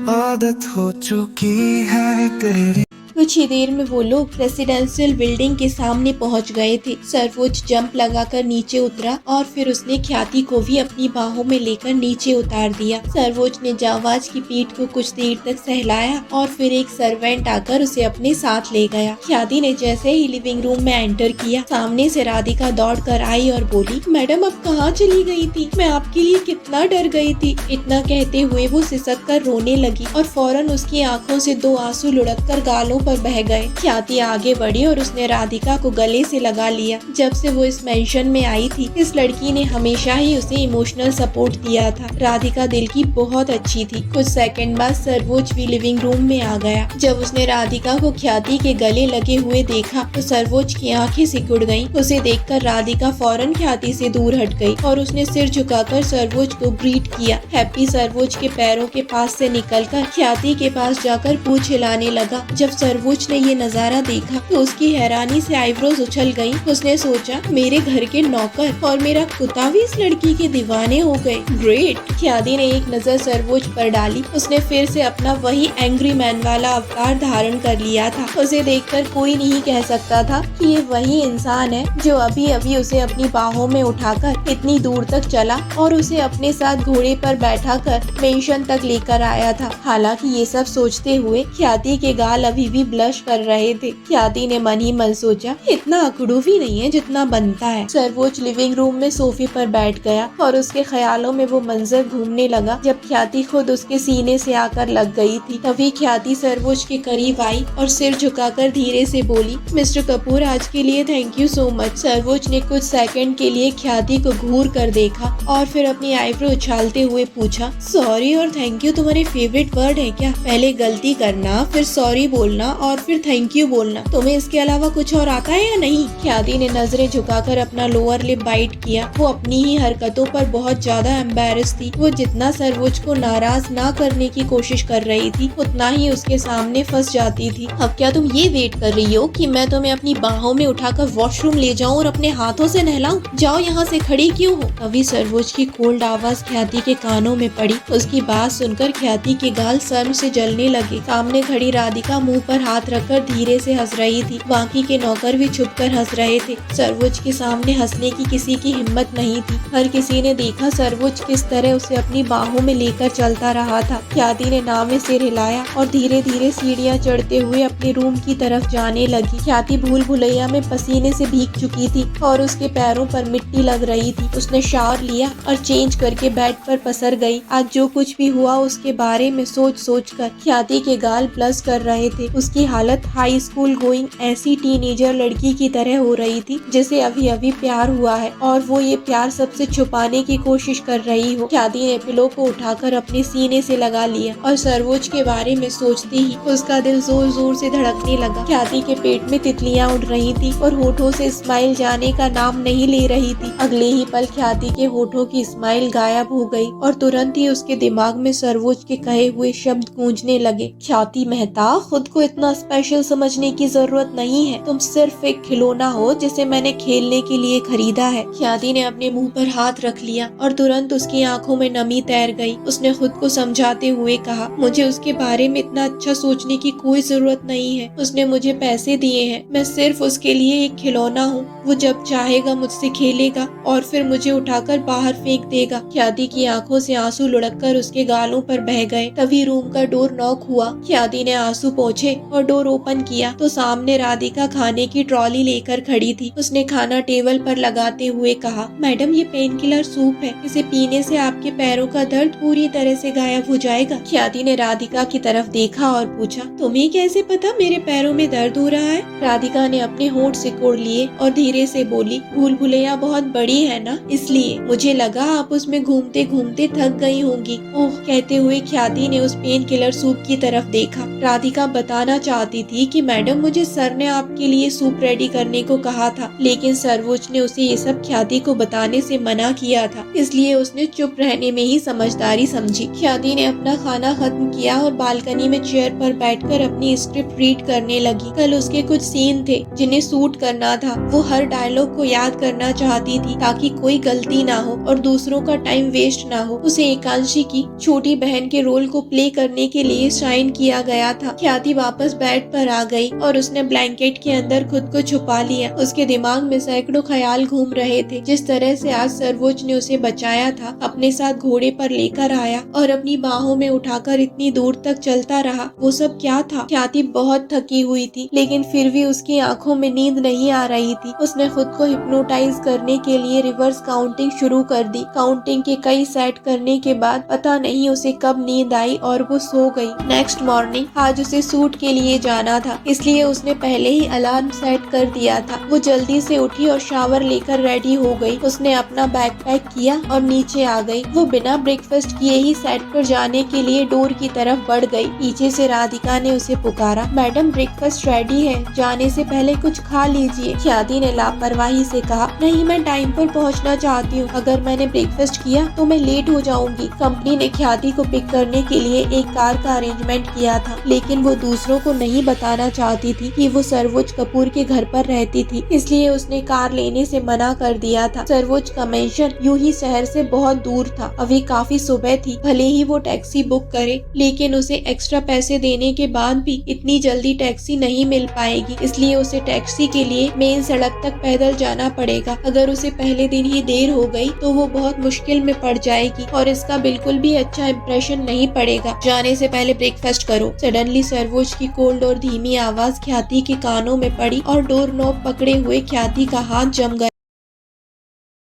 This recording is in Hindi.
आदत हो चुकी है तेरी। कुछ ही देर में वो लोग रेसिडेंशियल बिल्डिंग के सामने पहुंच गए थे। सर्वोच्च जंप लगाकर नीचे उतरा और फिर उसने ख्याति को भी अपनी बाहों में लेकर नीचे उतार दिया। सर्वोच्च ने जाबाज की पीठ को कुछ देर तक सहलाया और फिर एक सर्वेंट आकर उसे अपने साथ ले गया। ख्याति ने जैसे ही लिविंग रूम में एंटर किया, सामने से राधिका दौड़ कर आई और बोली, मैडम अब कहाँ चली गई थी? मैं आपके लिए कितना डर गई थी। इतना कहते हुए वो सिसक कर रोने लगी और फौरन उसकी आंखों से 2 आंसू लुढ़क कर गालों पर बह गए। ख्याति आगे बढ़ी और उसने राधिका को गले से लगा लिया। जब से वो इस मेंशन में आई थी, इस लड़की ने हमेशा ही उसे इमोशनल सपोर्ट दिया था। राधिका दिल की बहुत अच्छी थी। कुछ सेकंड बाद सर्वोच्च भी लिविंग रूम में आ गया। जब उसने राधिका को ख्याति के गले लगे हुए देखा तो सर्वोच्च की आंखें सिकुड़ गईं। उसे देखकर राधिका फौरन ख्याति से दूर हट गई और उसने सिर झुकाकर सर्वोच्च को ग्रीट किया। हैप्पी सर्वोच्च के पैरों के पास से निकलकर ख्याति के पास जाकर पूंछ हिलाने लगा। जब सर्वोच्च ने ये नजारा देखा तो उसकी हैरानी से आईब्रोज उछल गईं। उसने सोचा, मेरे घर के नौकर और मेरा कुत्ता भी इस लड़की के दीवाने हो गए। ग्रेट। ख्याति ने एक नजर सर्वोच्च पर डाली। उसने फिर से अपना वही एंग्री मैन वाला अवतार धारण कर लिया था। उसे देखकर कोई नहीं कह सकता था कि ये वही इंसान है जो अभी अभी उसे अपनी बाहों में उठाकर इतनी दूर तक चला और उसे अपने साथ घोड़े पर बैठाकर मेंशन तक लेकर आया था। हालांकि ये सब सोचते हुए ख्याति के गाल अभी भी ब्लश कर रहे थे। ख्याति ने मन ही मन सोचा, इतना अकड़ू भी नहीं है जितना बनता है। सर्वोच्च लिविंग रूम में सोफे पर बैठ गया और उसके ख्यालों में वो मंजर घूमने लगा जब ख्याति खुद उसके सीने से आकर लग गई थी। तभी ख्याति सर्वोच्च के करीब आई और सिर झुकाकर धीरे से बोली, मिस्टर कपूर, आज के लिए थैंक यू सो मच। सर्वोच्च ने कुछ सेकंड के लिए ख्याति को घूर कर देखा और फिर अपनी आईब्रो उछालते हुए पूछा, सॉरी और थैंक यू तुम्हारे फेवरेट वर्ड है क्या? पहले गलती करना, फिर सॉरी बोलना और फिर थैंक यू बोलना। तुम्हें इसके अलावा कुछ और आता है या नहीं? ख्याति ने नजरें झुकाकर अपना लोअर लिप बाइट किया। वो अपनी ही हरकतों पर बहुत ज्यादा एम्बैरेस थी। वो जितना सर्वोच्च को नाराज ना करने की कोशिश कर रही थी, उतना ही उसके सामने फंस जाती थी। अब क्या तुम ये वेट कर रही हो कि मैं तुम्हें अपनी बाहों में उठाकर वॉशरूम ले जाऊं और अपने हाथों से नहलाऊं? जाओ यहाँ से, खड़ी क्यों हो? अभी सर्वोच्च की कोल्ड आवाज ख्याति के कानों में पड़ी। उसकी बात सुनकर ख्याति के गाल शर्म से जलने लगे। सामने खड़ी राधिका मुंह पर हाथ रखकर धीरे से हंस रही थी। बाकी के नौकर भी छुपकर हंस रहे थे। सर्वोच्च के सामने हंसने की किसी की हिम्मत नहीं थी। हर किसी ने देखा सर्वोच्च किस तरह उसे अपनी बाहों में लेकर चलता रहा था। ख्याति ने नाव में सिर हिलाया और धीरे धीरे सीढ़ियां चढ़ते हुए अपने रूम की तरफ जाने लगी। ख्याति भूल भुलैया में पसीने से भीग चुकी थी और उसके पैरों पर मिट्टी लग रही थी। उसने शावर लिया और चेंज करके बेड पर पसर गई। आज जो कुछ भी हुआ उसके बारे में सोच सोच कर ख्याति के गाल ब्लश कर रहे थे। उसकी हालत हाई स्कूल गोइंग ऐसी टीनेजर लड़की की तरह हो रही थी जिसे अभी अभी प्यार हुआ है और वो ये प्यार सबसे छुपाने की कोशिश कर रही हो। ख्याति ने पिलो को उठाकर अपने सीने से लगा लिया और सर्वोच्च के बारे में सोचती ही उसका दिल जोर जोर से धड़कने लगा। ख्याति के पेट में तितलियां उड़ रही थी और होठों से स्माइल जाने का नाम नहीं ले रही थी। अगले ही पल ख्याति के होठों की स्माइल गायब हो गई और तुरंत ही उसके दिमाग में सर्वोच्च के कहे हुए शब्द गूंजने लगे, ख्याति मेहता, खुद को इतना स्पेशल समझने की जरूरत नहीं है। तुम सिर्फ एक खिलौना हो जिसे मैंने खेलने के लिए खरीदा है। ख्याति ने अपने मुंह पर हाथ रख लिया और तुरंत उसकी आंखों में नमी तैर गई। उसने खुद को समझाते हुए कहा, मुझे उसके बारे में इतना अच्छा सोचने की कोई जरूरत नहीं है। उसने मुझे पैसे दिए हैं, मैं सिर्फ उसके लिए एक खिलौना हूँ। वो जब चाहेगा मुझसे खेलेगा और फिर मुझे उठाकर बाहर फेंक देगा। ख्याति की आंखों से आंसू लुढ़ककर उसके गालों पर बह गए। तभी रूम का डोर नॉक हुआ। ख्याति ने आंसू पोंछे और डोर ओपन किया तो सामने राधिका खाने की ट्रॉली लेकर खड़ी थी। उसने खाना टेबल पर लगाते हुए कहा, मैडम ये पेन किलर सूप है, इसे पीने से आपके पैरों का दर्द पूरी तरह से गायब हो जाएगा। ख्याति ने राधिका की तरफ देखा और पूछा, तुम्हें कैसे पता मेरे पैरों में दर्द हो रहा है? राधिका ने अपने होंठ सिकोड़ लिए और धीरे से बोली, भूल भुलैया बहुत बड़ी है ना, इसलिए मुझे लगा आप उसमें घूमते घूमते थक गई होंगी। ओह, कहते हुए ख्याति ने उस पेन किलर सूप की तरफ देखा। राधिका बताना चाहती थी कि मैडम मुझे सर ने आपके लिए सूप रेडी करने को कहा था, लेकिन सर्वोज ने उसे ये सब ख्याति को बताने से मना किया था, इसलिए उसने चुप रहने में ही समझदारी समझी। ख्याति ने अपना खाना खत्म किया और बालकनी में चेयर पर बैठकर अपनी स्क्रिप्ट रीड करने लगी। कल उसके कुछ सीन थे जिन्हें शूट करना था। वो हर डायलॉग को याद करना चाहती थी ताकि कोई गलती ना हो और दूसरों का टाइम वेस्ट ना हो। उसे एकांशी की छोटी बहन के रोल को प्ले करने के लिए साइन किया गया था। ख्याति वापस बेड पर आ गई और उसने ब्लैंकेट के अंदर खुद को छुपा लिया। उसके दिमाग में सैकड़ों ख्याल घूम रहे थे। जिस तरह से आज सर्वोज ने उसे बचाया था, अपने साथ घोड़े पर लेकर आया और अपनी बाहों में उठाकर इतनी दूर तक चलता रहा, वो सब क्या था? ख्याति बहुत थकी हुई थी, लेकिन फिर भी उसकी आंखों में नींद नहीं आ रही थी। उसने खुद को हिप्नोटाइज करने के लिए रिवर्स काउंटिंग शुरू कर दी। काउंटिंग के कई सेट करने के बाद पता नहीं उसे कब नींद आई और वो सो गई। नेक्स्ट मॉर्निंग आज उसे शूट के लिए जाना था, इसलिए उसने पहले ही अलार्म सेट कर दिया था। वो जल्दी से उठी और शावर लेकर रेडी हो गई। उसने अपना बैग पैक किया और नीचे आ गई। वो बिना ब्रेकफास्ट किए ही सेट पर जाने के लिए डोर की तरफ बढ़ गई। पीछे से राधिका ने उसे पुकारा, मैडम ब्रेकफास्ट रेडी है, जाने से पहले कुछ खा लीजिए। ख्याति ने लापरवाही से कहा, नहीं मैं टाइम पर पहुंचना चाहती हूँ, अगर मैंने ब्रेकफास्ट किया तो मैं लेट हो जाऊंगी। कंपनी ने ख्याति को पिक करने के लिए एक कार का अरेंजमेंट किया था, लेकिन वो दूसरों को नहीं बताना चाहती थी कि वो सर्वोज कपूर के घर पर रहती थी, इसलिए उसने कार लेने से मना कर दिया था। सर्वोज का मेंशन यूं ही शहर से बहुत दूर था। अभी काफी सुबह थी, भले ही वो टैक्सी बुक करे, लेकिन उसे एक्स्ट्रा पैसे देने के बाद भी इतनी जल्दी टैक्सी नहीं मिल पाएगी, इसलिए उसे टैक्सी के लिए मेन सड़क तक पैदल जाना पड़ेगा। अगर उसे पहले दिन ही देर हो गई तो वो बहुत मुश्किल में पड़ जाएगी और इसका बिल्कुल भी अच्छा इंप्रेशन नहीं पड़ेगा। जाने से पहले ब्रेकफास्ट करो। सडनली सर्वोज की कोल्ड और धीमी आवाज ख्याति के कानों में पड़ी और डोर नॉब पकड़े हुए ख्याति का हाथ जम गया।